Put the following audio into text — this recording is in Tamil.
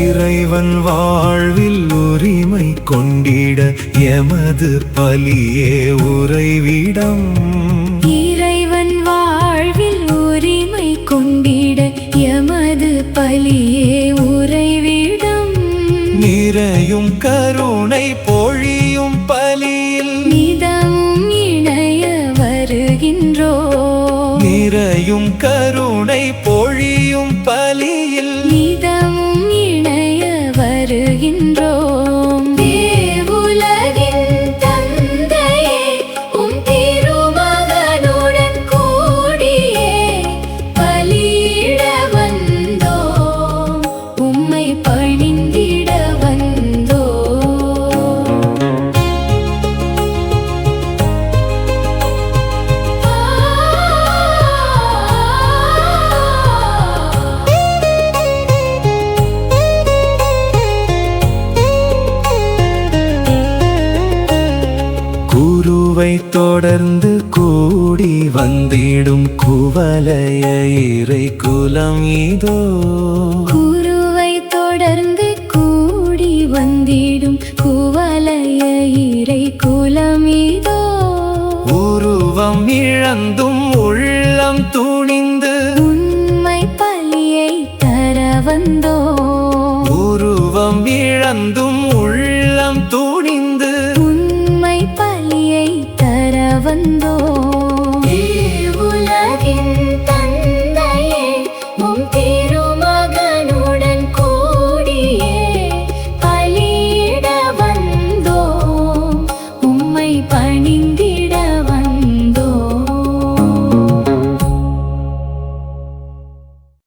இறைவன் வாழ்வில் உரிமை கொண்டிட எமது பலியே உறைவிடம். இறைவன் வாழ்வில் உரிமை கொண்டிட எமது பலியே உறைவிடம். நிறையும் கருணை பொழியும் பலியில் நிதமும் இணைய வருகின்றோம். நிறையும் கருணை பொழியும் பலியில் நிதமும் இணைய வருகின்றோம். தேவுலகின் தந்தையே, உம் திருமகனுடன் கூடியே பலியிட வந்தோம், உம்மை பணிந்திட வந்தோம். குருவை தொடர்ந்து கூடி வந்திடும் குவலய இறை குலம் இதோ. குருவை தொடர்ந்து கூடி வந்திடும் குவலய இறை குலம் இதோ. உருவம் இழந்தும்